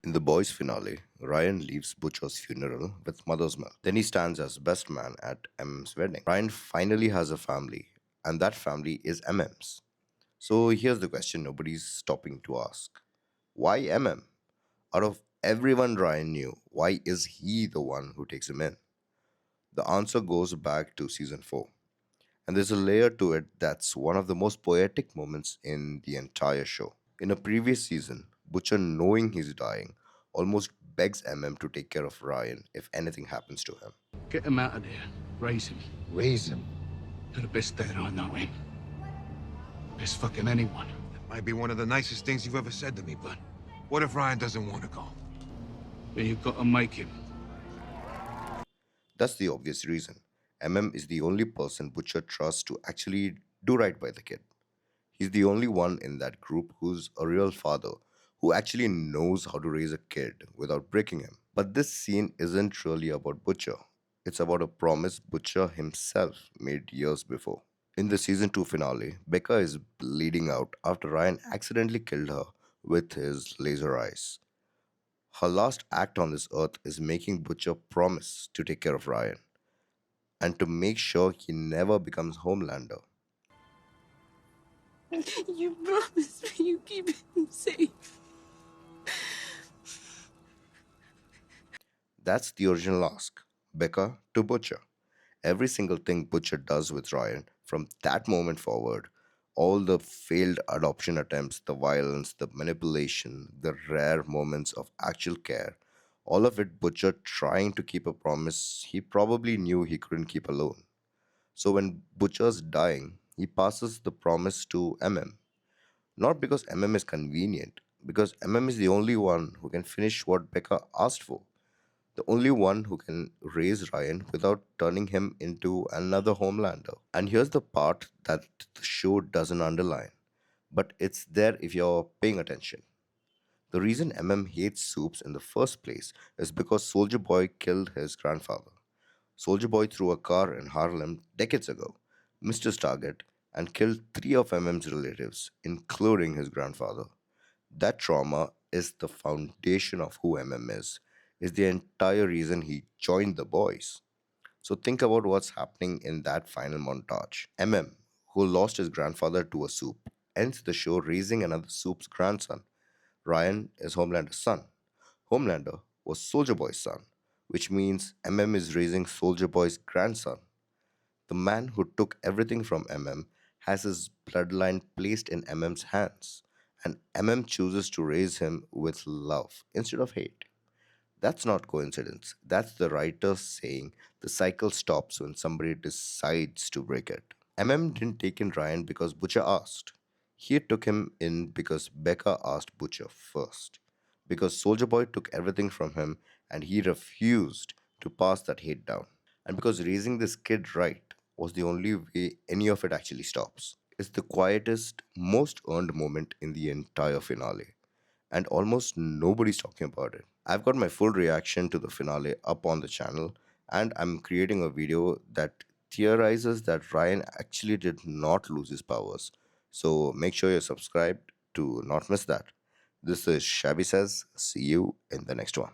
In the boys' finale, Ryan leaves Butcher's funeral with mother's milk. Then he stands as best man at MM's wedding. Ryan finally has a family, and that family is MM's. So here's the question nobody's stopping to ask: why MM? Out of everyone Ryan knew, why is he the one who takes him in? The answer goes back to season 4. And there's a layer to it that's one of the most poetic moments in the entire show. In a previous season, Butcher, knowing he's dying, almost begs MM to take care of Ryan if anything happens to him. Get him out of there. Raise him. Raise him. You're the best dad I know him. Best fucking anyone. Might be one of the nicest things you've ever said to me, but what if Ryan doesn't want to go? Then you've got to make him. That's the obvious reason. MM is the only person Butcher trusts to actually do right by the kid. He's the only one in that group who's a real father, who actually knows how to raise a kid without breaking him. But this scene isn't really about Butcher. It's about a promise Butcher himself made years before. In the season 2 finale, Becca is bleeding out after Ryan accidentally killed her with his laser eyes. Her last act on this earth is making Butcher promise to take care of Ryan and to make sure he never becomes Homelander. You promised me you keep him safe. That's the original ask. Becca to Butcher. Every single thing Butcher does with Ryan from that moment forward, all the failed adoption attempts, the violence, the manipulation, the rare moments of actual care, all of it Butcher trying to keep a promise he probably knew he couldn't keep alone. So when Butcher's dying, he passes the promise to MM. Not because MM is convenient, because MM is the only one who can finish what Becca asked for. The only one who can raise Ryan without turning him into another Homelander. And here's the part that the show doesn't underline, but it's there if you're paying attention. The reason MM hates soups in the first place is because Soldier Boy killed his grandfather. Soldier Boy threw a car in Harlem decades ago, missed his target, and killed three of MM's relatives, including his grandfather. That trauma is the foundation of who MM is the entire reason he joined the boys. So think about what's happening in that final montage. MM, who lost his grandfather to a soup, ends the show raising another soup's grandson. Ryan is Homelander's son. Homelander was Soldier Boy's son, which means MM is raising Soldier Boy's grandson. The man who took everything from MM has his bloodline placed in MM's hands, and MM chooses to raise him with love instead of hate. That's not coincidence. That's the writer saying the cycle stops when somebody decides to break it. MM didn't take in Ryan because Butcher asked. He took him in because Becca asked Butcher first. Because Soldier Boy took everything from him and he refused to pass that hate down. And because raising this kid right was the only way any of it actually stops. It's the quietest, most earned moment in the entire finale and almost nobody's talking about it. I've got my full reaction to the finale up on the channel, and I'm creating a video that theorizes that Ryan actually did not lose his powers. So make sure you're subscribed to not miss that. This is Shabby Says. See you in the next one.